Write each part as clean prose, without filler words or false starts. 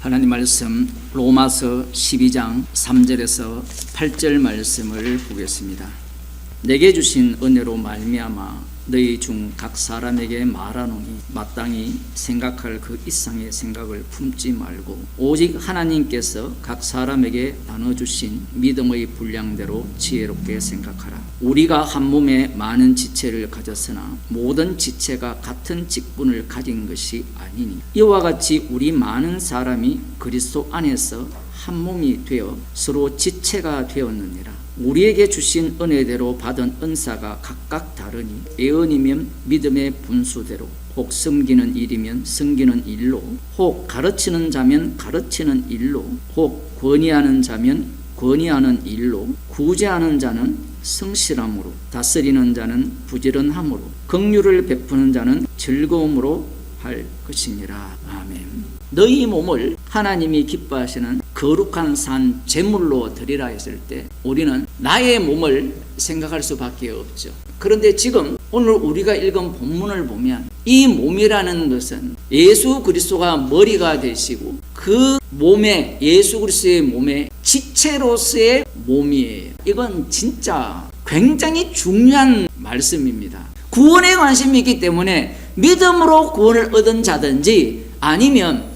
하나님 말씀 로마서 12장 3절에서 8절 말씀을 보겠습니다. 내게 주신 은혜로 말미암아 너희 중 각 사람에게 말하노니 마땅히 생각할 그 이상의 생각을 품지 말고 오직 하나님께서 각 사람에게 나눠주신 믿음의 분량대로 지혜롭게 생각하라. 우리가 한 몸에 많은 지체를 가졌으나 모든 지체가 같은 직분을 가진 것이 아니니 이와 같이 우리 많은 사람이 그리스도 안에서 한 몸이 되어 서로 지체가 되었느니라. 우리에게 주신 은혜대로 받은 은사가 각각 다르니 예언이면 믿음의 분수대로, 혹 섬기는 일이면 섬기는 일로, 혹 가르치는 자면 가르치는 일로, 혹 권위하는 자면 권위하는 일로, 구제하는 자는 성실함으로, 다스리는 자는 부지런함으로, 긍휼을 베푸는 자는 즐거움으로 할 것이니라. 아멘. 너희 몸을 하나님이 기뻐하시는 거룩한 산 제물로 드리라 했을 때 우리는 나의 몸을 생각할 수밖에 없죠. 그런데 지금 오늘 우리가 읽은 본문을 보면 이 몸이라는 것은 예수 그리스도가 머리가 되시고 그 몸에, 예수 그리스도의 몸에 지체로서의 몸이에요. 이건 진짜 굉장히 중요한 말씀입니다. 구원에 관심이 있기 때문에 믿음으로 구원을 얻은 자든지 아니면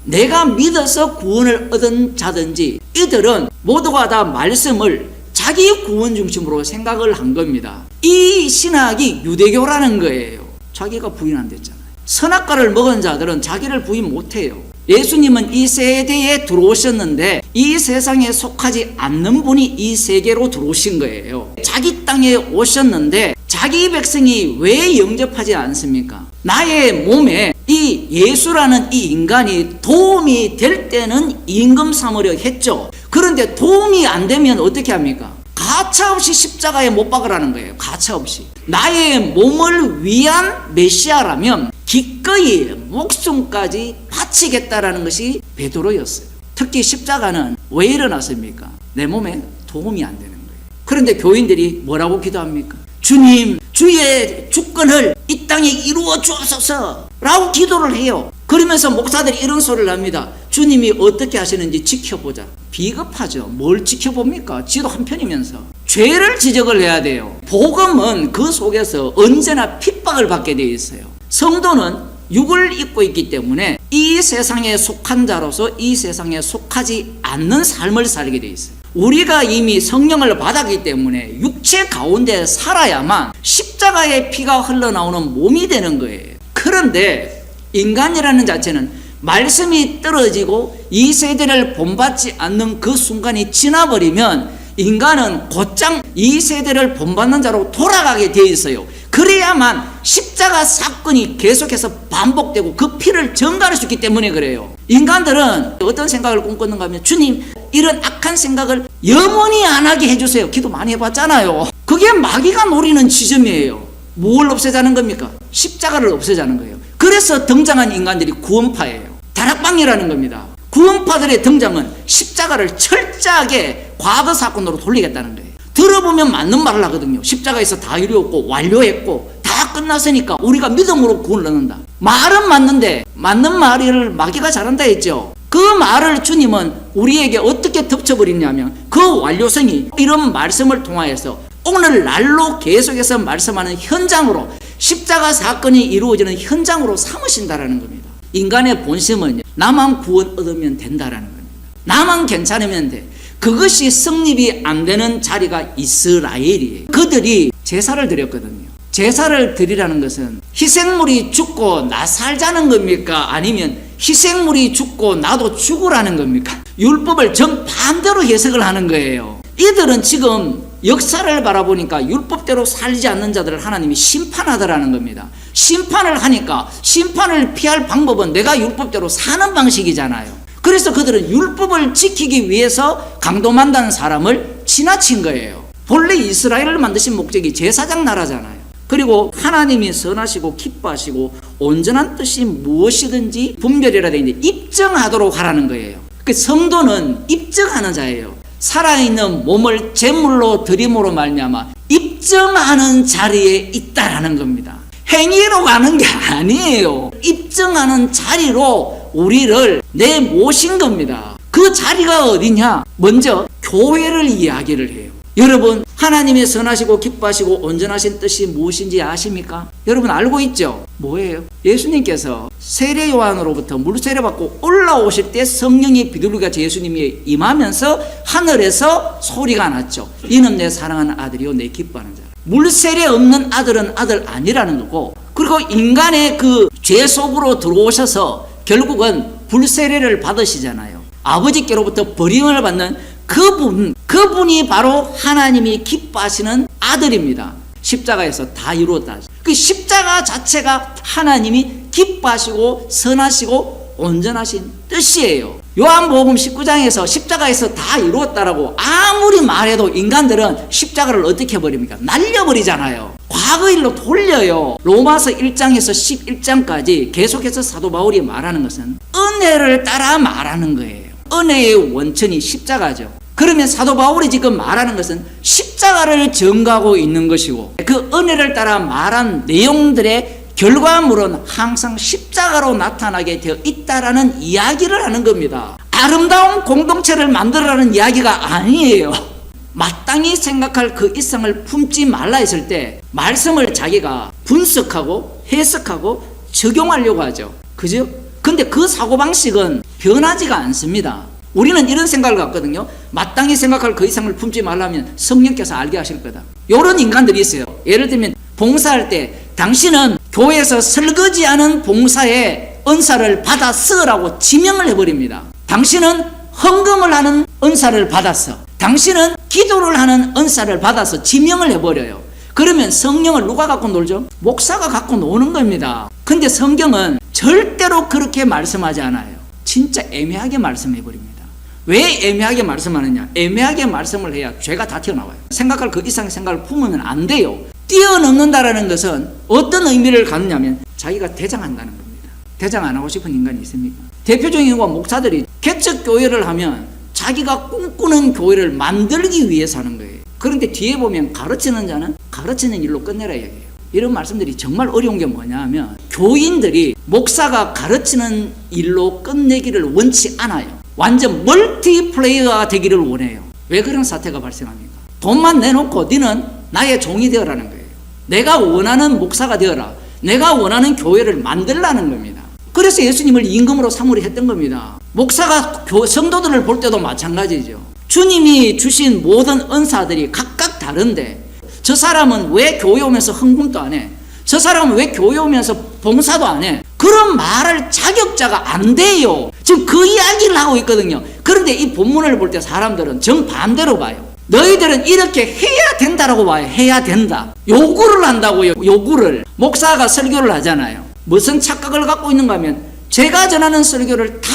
내가 믿어서 구원을 얻은 자든지 이들은 모두가 다 말씀을 자기 구원 중심으로 생각을 한 겁니다. 이 신학이 유대교라는 거예요. 자기가 부인 안 됐잖아요. 선악과를 먹은 자들은 자기를 부인 못해요. 예수님은 이 세대에 들어오셨는데 이 세상에 속하지 않는 분이 이 세계로 들어오신 거예요. 자기 땅에 오셨는데 자기 백성이 왜 영접하지 않습니까? 나의 몸에 이 예수라는 이 인간이 도움이 될 때는 임금 삼으려 했죠. 그런데 도움이 안 되면 어떻게 합니까? 가차없이 십자가에 못 박으라는 거예요. 가차없이. 나의 몸을 위한 메시아라면 기꺼이 목숨까지 바치겠다라는 것이 베드로였어요. 특히 십자가는 왜 일어났습니까? 내 몸에 도움이 안 되는 거예요. 그런데 교인들이 뭐라고 기도합니까? 주님, 주의 주권을 이 땅에 이루어 주옵소서 라고 기도를 해요. 그러면서 목사들이 이런 소리를 합니다. 주님이 어떻게 하시는지 지켜보자. 비겁하죠. 뭘 지켜봅니까? 지도 한편이면서 죄를 지적을 해야 돼요. 복음은 그 속에서 언제나 핍박을 받게 되어 있어요. 성도는 육을 입고 있기 때문에 이 세상에 속한 자로서 이 세상에 속하지 않는 삶을 살게 되어 있어요. 우리가 이미 성령을 받았기 때문에 육체 가운데 살아야만 십자가의 피가 흘러나오는 몸이 되는 거예요. 그런데 인간이라는 자체는 말씀이 떨어지고 이 세대를 본받지 않는 그 순간이 지나버리면 인간은 곧장 이 세대를 본받는 자로 돌아가게 되어 있어요. 그래야만 십자가 사건이 계속해서 반복되고 그 피를 전가할 수 있기 때문에 그래요. 인간들은 어떤 생각을 꿈꾸는가 하면 주님, 이런 악한 생각을 영원히 안 하게 해주세요. 기도 많이 해봤잖아요. 그게 마귀가 노리는 지점이에요. 뭘 없애자는 겁니까? 십자가를 없애자는 거예요. 그래서 등장한 인간들이 구원파예요. 다락방이라는 겁니다. 구원파들의 등장은 십자가를 철저하게 과거 사건으로 돌리겠다는 거예요. 들어보면 맞는 말을 하거든요. 십자가에서 다 이루었고 완료했고 다 끝났으니까 우리가 믿음으로 구원을 얻는다. 말은 맞는데 맞는 말을 마귀가 잘한다 했죠. 그 말을 주님은 우리에게 어떻게 덮쳐버리냐면 그 완료성이 이런 말씀을 통하여서 오늘 날로 계속해서 말씀하는 현장으로 십자가 사건이 이루어지는 현장으로 삼으신다라는 겁니다. 인간의 본심은 나만 구원 얻으면 된다라는 겁니다. 나만 괜찮으면 돼. 그것이 성립이 안 되는 자리가 이스라엘이에요. 그들이 제사를 드렸거든요. 제사를 드리라는 것은 희생물이 죽고 나 살자는 겁니까? 아니면 희생물이 죽고 나도 죽으라는 겁니까? 율법을 정반대로 해석을 하는 거예요. 이들은 지금 역사를 바라보니까 율법대로 살지 않는 자들을 하나님이 심판하더라는 겁니다. 심판을 하니까 심판을 피할 방법은 내가 율법대로 사는 방식이잖아요. 그래서 그들은 율법을 지키기 위해서 강도만다는 사람을 지나친 거예요. 본래 이스라엘을 만드신 목적이 제사장 나라잖아요. 그리고 하나님이 선하시고 기뻐하시고 온전한 뜻이 무엇이든지 분별이라 되어 있는데 입증하도록 하라는 거예요. 그 성도는 입증하는 자예요. 살아있는 몸을 제물로 드림으로 말미암아 입증하는 자리에 있다라는 겁니다. 행위로 가는 게 아니에요. 입증하는 자리로 우리를 내모신 겁니다. 그 자리가 어디냐? 먼저 교회를 이야기를 해요. 여러분, 하나님의 선하시고 기뻐하시고 온전하신 뜻이 무엇인지 아십니까? 여러분 알고 있죠? 뭐예요? 예수님께서 세례 요한으로부터 물세례 받고 올라오실 때 성령의 비둘기같이 예수님이 임하면서 하늘에서 소리가 났죠. 이는 내 사랑하는 아들이요 내 기뻐하는 자. 물세례 없는 아들은 아들 아니라는 거고, 그리고 인간의 그 죄 속으로 들어오셔서 결국은 불세례를 받으시잖아요. 아버지께로부터 버림을 받는 그분이 바로 하나님이 기뻐하시는 아들입니다. 십자가에서 다 이루었다. 그 십자가 자체가 하나님이 기뻐하시고 선하시고 온전하신 뜻이에요. 요한복음 19장에서 십자가에서 다 이루었다라고 아무리 말해도 인간들은 십자가를 어떻게 해버립니까? 날려버리잖아요. 과거 일로 돌려요. 로마서 1장에서 11장까지 계속해서 사도 바울이 말하는 것은 은혜를 따라 말하는 거예요. 은혜의 원천이 십자가죠. 그러면 사도 바울이 지금 말하는 것은 십자가를 전가하고 있는 것이고, 그 은혜를 따라 말한 내용들의 결과물은 항상 십자가로 나타나게 되어 있다라는 이야기를 하는 겁니다. 아름다운 공동체를 만들어라는 이야기가 아니에요. 마땅히 생각할 그 이상을 품지 말라 했을 때 말씀을 자기가 분석하고 해석하고 적용하려고 하죠. 그죠? 근데 그 사고방식은 변하지가 않습니다. 우리는 이런 생각을 갖거든요. 마땅히 생각할 그 이상을 품지 말라면 성령께서 알게 하실 거다. 이런 인간들이 있어요. 예를 들면 봉사할 때 당신은 교회에서 설거지하는 봉사의 은사를 받았어라고 지명을 해버립니다. 당신은 헌금을 하는 은사를 받았어. 당신은 기도를 하는 은사를 받아서 지명을 해버려요. 그러면 성령을 누가 갖고 놀죠? 목사가 갖고 노는 겁니다. 근데 성경은 절대로 그렇게 말씀하지 않아요. 진짜 애매하게 말씀해버립니다. 왜 애매하게 말씀하느냐? 애매하게 말씀을 해야 죄가 다 튀어나와요. 생각할 그 이상의 생각을 품으면 안 돼요. 뛰어넘는다라는 것은 어떤 의미를 갖느냐면 자기가 대장한다는 겁니다. 대장 안 하고 싶은 인간이 있습니까? 대표적인 경우가 목사들이 개척교회를 하면 자기가 꿈꾸는 교회를 만들기 위해서 하는 거예요. 그런데 뒤에 보면 가르치는 자는 가르치는 일로 끝내라 얘기해요. 이런 말씀들이 정말 어려운 게 뭐냐면 교인들이 목사가 가르치는 일로 끝내기를 원치 않아요. 완전 멀티플레이어가 되기를 원해요. 왜 그런 사태가 발생합니까? 돈만 내놓고 너는 나의 종이 되어라는 거예요. 내가 원하는 목사가 되어라. 내가 원하는 교회를 만들라는 겁니다. 그래서 예수님을 임금으로 삼으려 했던 겁니다. 목사가 성도들을 볼 때도 마찬가지죠. 주님이 주신 모든 은사들이 각각 다른데 저 사람은 왜 교회 오면서 헌금도 안 해? 저 사람은 왜 교회 오면서 봉사도 안 해? 그런 말할 자격자가 안 돼요. 지금 그 이야기를 하고 있거든요. 그런데 이 본문을 볼 때 사람들은 정반대로 봐요. 너희들은 이렇게 해야 된다라고 봐요. 해야 된다. 요구를 한다고요. 요구를. 목사가 설교를 하잖아요. 무슨 착각을 갖고 있는가 하면 제가 전하는 설교를 다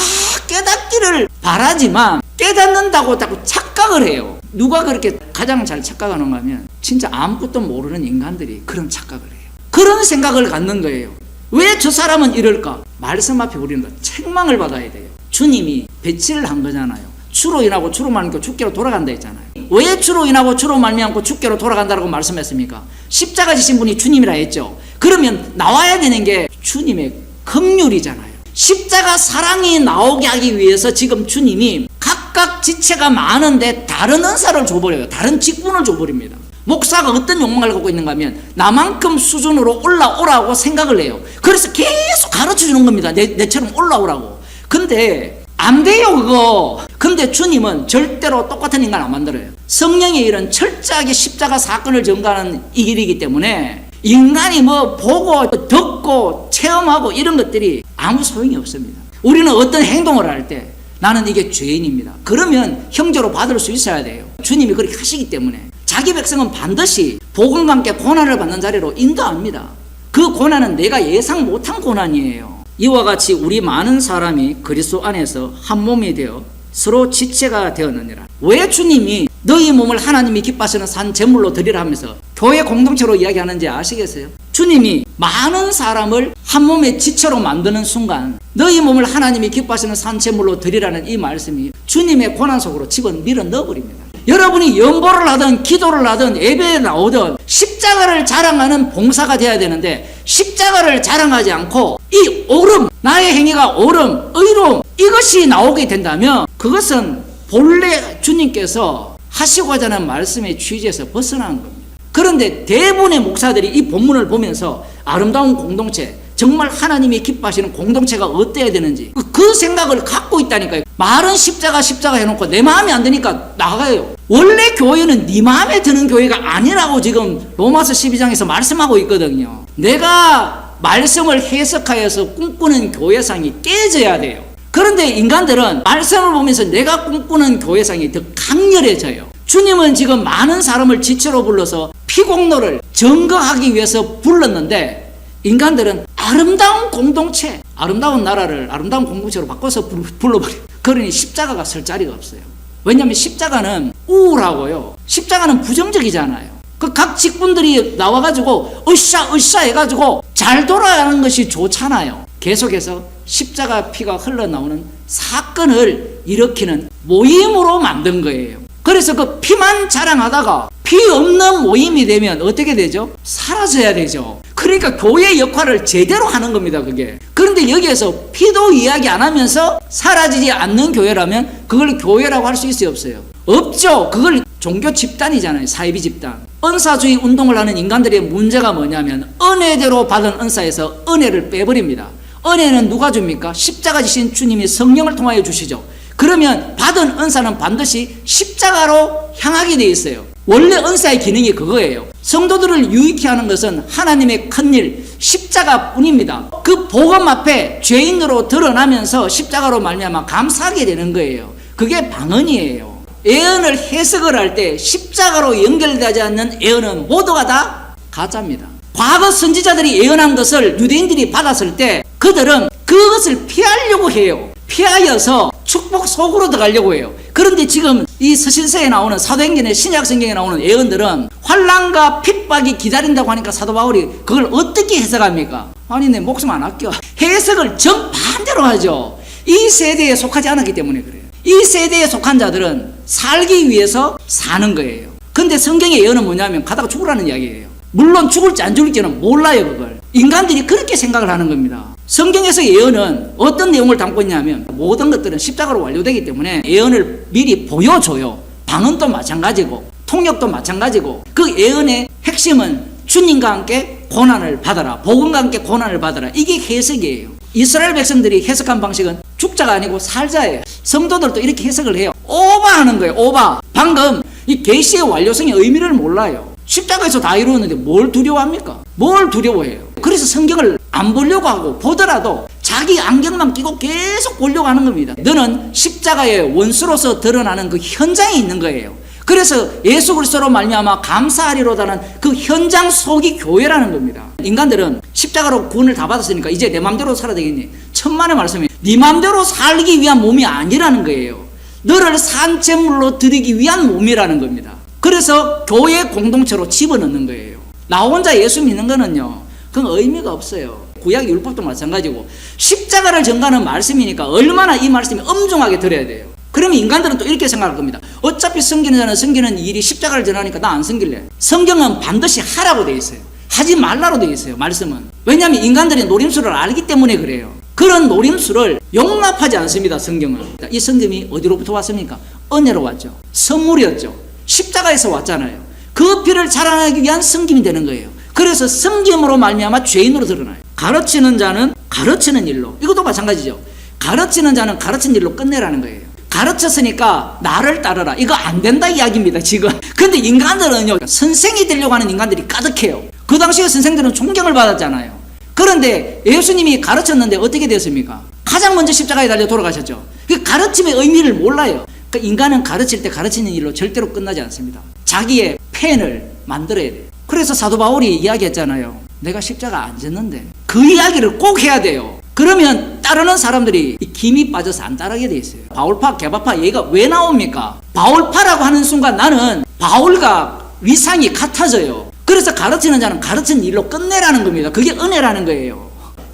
깨닫기를 바라지만 깨닫는다고 자꾸 착각을 해요. 누가 그렇게 가장 잘 착각하는가 하면 진짜 아무것도 모르는 인간들이 그런 착각을 해요. 그런 생각을 갖는 거예요. 왜 저 사람은 이럴까? 말씀 앞에 우리는 책망을 받아야 돼요. 주님이 배치를 한 거잖아요. 주로 인하고 주로 말미암고 주께로 돌아간다 했잖아요. 왜 주로 인하고 주로 말미암고 주께로 돌아간다라고 말씀했습니까? 십자가 지신 분이 주님이라 했죠. 그러면 나와야 되는 게 주님의 긍휼이잖아요. 십자가 사랑이 나오게 하기 위해서 지금 주님이 각각 지체가 많은데 다른 은사를 줘버려요. 다른 직분을 줘버립니다. 목사가 어떤 욕망을 갖고 있는가 하면 나만큼 수준으로 올라오라고 생각을 해요. 그래서 계속 가르쳐 주는 겁니다. 내처럼 올라오라고. 근데 안 돼요 그거. 근데 주님은 절대로 똑같은 인간 안 만들어요. 성령의 일은 철저하게 십자가 사건을 전가하는 이 일이기 때문에 인간이 뭐 보고 듣고 체험하고 이런 것들이 아무 소용이 없습니다. 우리는 어떤 행동을 할 때 나는 이게 죄인입니다. 그러면 형제로 받을 수 있어야 돼요. 주님이 그렇게 하시기 때문에 자기 백성은 반드시 복음과 함께 고난을 받는 자리로 인도합니다. 그 고난은 내가 예상 못한 고난이에요. 이와 같이 우리 많은 사람이 그리스도 안에서 한 몸이 되어 서로 지체가 되었느니라. 왜 주님이 너희 몸을 하나님이 기뻐하시는 산 제물로 드리라 하면서 교회 공동체로 이야기하는지 아시겠어요? 주님이 많은 사람을 한 몸의 지체로 만드는 순간 너희 몸을 하나님이 기뻐하시는 산 제물로 드리라는 이 말씀이 주님의 고난 속으로 집어 밀어 넣어버립니다. 여러분이 연보를 하든 기도를 하든 예배에 나오든 십자가를 자랑하는 봉사가 돼야 되는데 십자가를 자랑하지 않고 이 옳음, 나의 행위가 옳음, 의로움 이것이 나오게 된다면 그것은 본래 주님께서 하시고자 하는 말씀의 취지에서 벗어난 겁니다. 그런데 대부분의 목사들이 이 본문을 보면서 아름다운 공동체, 정말 하나님이 기뻐하시는 공동체가 어때야 되는지 그 생각을 갖고 있다니까요. 말은 십자가 해놓고 내 마음에 안 드니까 나가요. 원래 교회는 네 마음에 드는 교회가 아니라고 지금 로마서 12장에서 말씀하고 있거든요. 내가 말씀을 해석하여서 꿈꾸는 교회상이 깨져야 돼요. 그런데 인간들은 말씀을 보면서 내가 꿈꾸는 교회상이 더 강렬해져요. 주님은 지금 많은 사람을 지체로 불러서 피공로를 증거하기 위해서 불렀는데 인간들은 아름다운 공동체, 아름다운 나라를 아름다운 공동체로 바꿔서 불러버려요. 그러니 십자가가 설 자리가 없어요. 왜냐하면 십자가는 우울하고요. 십자가는 부정적이잖아요. 그 각 직분들이 나와가지고 으쌰 해가지고 잘 돌아가는 것이 좋잖아요. 계속해서 십자가 피가 흘러나오는 사건을 일으키는 모임으로 만든 거예요. 그래서 그 피만 자랑하다가 피 없는 모임이 되면 어떻게 되죠? 사라져야 되죠. 그러니까 교회의 역할을 제대로 하는 겁니다, 그게. 그런데 여기에서 피도 이야기 안 하면서 사라지지 않는 교회라면 그걸 교회라고 할 수 있어요, 없어요? 없죠. 그걸 종교 집단이잖아요, 사이비 집단. 은사주의 운동을 하는 인간들의 문제가 뭐냐면 은혜대로 받은 은사에서 은혜를 빼버립니다. 은혜는 누가 줍니까? 십자가 지신 주님이 성령을 통하여 주시죠. 그러면 받은 은사는 반드시 십자가로 향하게 돼 있어요. 원래 은사의 기능이 그거예요. 성도들을 유익히 하는 것은 하나님의 큰일 십자가뿐입니다. 그 복음 앞에 죄인으로 드러나면서 십자가로 말미암아 감사하게 되는 거예요. 그게 방언이에요. 예언을 해석을 할 때 십자가로 연결되지 않는 예언은 모두가 다 가짜입니다. 과거 선지자들이 예언한 것을 유대인들이 받았을 때 그들은 그것을 피하려고 해요. 피하여서 축복 속으로 들어가려고 해요. 그런데 지금 이 서신서에 나오는 사도행전의 신약 성경에 나오는 예언들은 환난과 핍박이 기다린다고 하니까 사도 바울이 그걸 어떻게 해석합니까? 아니 내 목숨 안 아껴. 해석을 정반대로 하죠. 이 세대에 속하지 않았기 때문에 그래요. 이 세대에 속한 자들은 살기 위해서 사는 거예요. 근데 성경의 예언은 뭐냐면 가다가 죽으라는 이야기예요. 물론 죽을지 안 죽을지는 몰라요. 그걸 인간들이 그렇게 생각을 하는 겁니다. 성경에서 예언은 어떤 내용을 담고 있냐면 모든 것들은 십자가로 완료되기 때문에 예언을 미리 보여줘요. 방언도 마찬가지고 통역도 마찬가지고 그 예언의 핵심은 주님과 함께 고난을 받아라, 복음과 함께 고난을 받아라, 이게 해석이에요. 이스라엘 백성들이 해석한 방식은 죽자가 아니고 살자예요. 성도들도 이렇게 해석을 해요. 오바하는 거예요. 오바. 방금 이 계시의 완료성의 의미를 몰라요. 십자가에서 다 이루었는데 뭘 두려워합니까? 뭘 두려워해요? 그래서 성경을 안 보려고 하고 보더라도 자기 안경만 끼고 계속 보려고 하는 겁니다. 너는 십자가의 원수로서 드러나는 그 현장에 있는 거예요. 그래서 예수 그리스도로 말미암아 감사하리로다는 그 현장 속이 교회라는 겁니다. 인간들은 십자가로 구원을 다 받았으니까 이제 내 맘대로 살아야 되겠니? 천만의 말씀이 네 맘대로 살기 위한 몸이 아니라는 거예요. 너를 산채물로 드리기 위한 몸이라는 겁니다. 그래서 교회 공동체로 집어넣는 거예요. 나 혼자 예수 믿는 거는요, 그건 의미가 없어요. 구약 율법도 마찬가지고 십자가를 전가하는 말씀이니까 얼마나 이 말씀이 엄중하게 들어야 돼요. 그러면 인간들은 또 이렇게 생각할 겁니다. 어차피 섬기는 자는 섬기는 일이 십자가를 전하니까 나 안 섬길래. 성경은 반드시 하라고 돼 있어요. 하지 말라로 돼 있어요. 말씀은. 왜냐하면 인간들이 노림수를 알기 때문에 그래요. 그런 노림수를 용납하지 않습니다. 성경은. 이 성경이 어디로부터 왔습니까? 은혜로 왔죠. 선물이었죠. 십자가에서 왔잖아요. 그 피를 자랑하기 위한 섬김이 되는 거예요. 그래서 섬김으로 말미암아 죄인으로 드러나요. 가르치는 자는 가르치는 일로. 이것도 마찬가지죠. 가르치는 자는 가르치는 일로 끝내라는 거예요. 가르쳤으니까 나를 따르라. 이거 안 된다 이야기입니다, 지금. 근데 인간들은요, 선생이 되려고 하는 인간들이 가득해요. 그 당시에 선생들은 존경을 받았잖아요. 그런데 예수님이 가르쳤는데 어떻게 됐습니까? 가장 먼저 십자가에 달려 돌아가셨죠. 그 가르침의 의미를 몰라요. 그 인간은 가르칠 때 가르치는 일로 절대로 끝나지 않습니다. 자기의 펜을 만들어야 돼요. 그래서 사도 바울이 이야기했잖아요. 내가 십자가 안 졌는데. 그 이야기를 꼭 해야 돼요. 그러면 따르는 사람들이 김이 빠져서 안 따르게 돼 있어요. 바울파, 개바파 얘기가 왜 나옵니까? 바울파라고 하는 순간 나는 바울과 위상이 같아져요. 그래서 가르치는 자는 가르치는 일로 끝내라는 겁니다. 그게 은혜라는 거예요.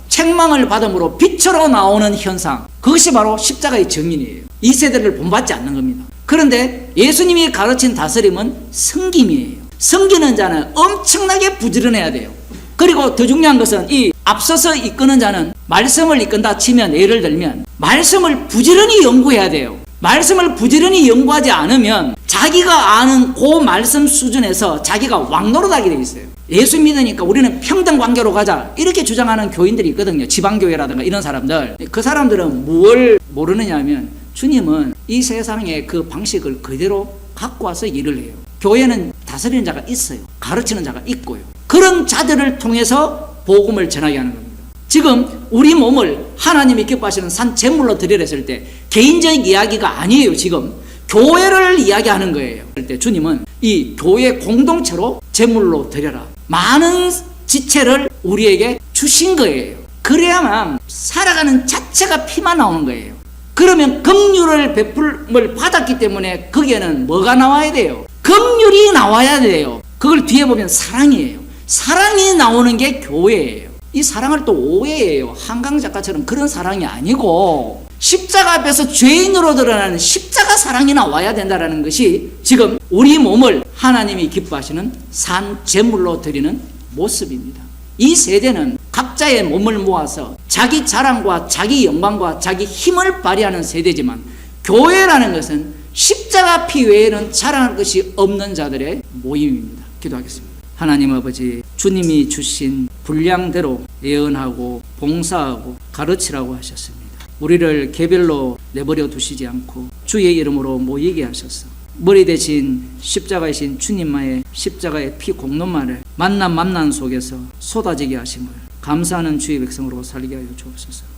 책망을 받음으로 빛으로 나오는 현상, 그것이 바로 십자가의 증인이에요. 이 세대를 본받지 않는 겁니다. 그런데 예수님이 가르친 다스림은 섬김이에요. 섬기는 자는 엄청나게 부지런해야 돼요. 그리고 더 중요한 것은 이 앞서서 이끄는 자는 말씀을 이끈다 치면, 예를 들면 말씀을 부지런히 연구해야 돼요. 말씀을 부지런히 연구하지 않으면 자기가 아는 그 말씀 수준에서 자기가 왕노릇하게 돼 있어요. 예수 믿으니까 우리는 평등 관계로 가자 이렇게 주장하는 교인들이 있거든요. 지방교회라든가 이런 사람들. 그 사람들은 뭘 모르느냐 하면 주님은 이 세상의 그 방식을 그대로 갖고 와서 일을 해요. 교회는 다스리는 자가 있어요. 가르치는 자가 있고요. 그런 자들을 통해서 복음을 전하게 하는 겁니다. 지금 우리 몸을 하나님이 기뻐하시는 산 제물로 드리라 했을 때 개인적 이야기가 아니에요. 지금 교회를 이야기하는 거예요. 그럴 때 주님은 이 교회 공동체로 제물로 드려라. 많은 지체를 우리에게 주신 거예요. 그래야만 살아가는 자체가 피만 나오는 거예요. 그러면 긍휼을 베풀음을 받았기 때문에 거기에는 뭐가 나와야 돼요? 긍휼이 나와야 돼요. 그걸 뒤에 보면 사랑이에요. 사랑이 나오는 게 교회예요. 이 사랑을 또 오해해요. 한강 작가처럼 그런 사랑이 아니고 십자가 앞에서 죄인으로 드러나는 십자가 사랑이 나와야 된다는 것이 지금 우리 몸을 하나님이 기뻐하시는 산 제물로 드리는 모습입니다. 이 세대는 각자의 몸을 모아서 자기 자랑과 자기 영광과 자기 힘을 발휘하는 세대지만, 교회라는 것은 십자가 피 외에는 자랑할 것이 없는 자들의 모임입니다. 기도하겠습니다. 하나님 아버지, 주님이 주신 분량대로 예언하고 봉사하고 가르치라고 하셨습니다. 우리를 개별로 내버려 두시지 않고 주의 이름으로 모이게 하셔서 머리 대신 십자가이신 주님만의 십자가의 피 공로만을 만남 속에서 쏟아지게 하심을 감사하는 주의 백성으로 살게 하여 주옵소서.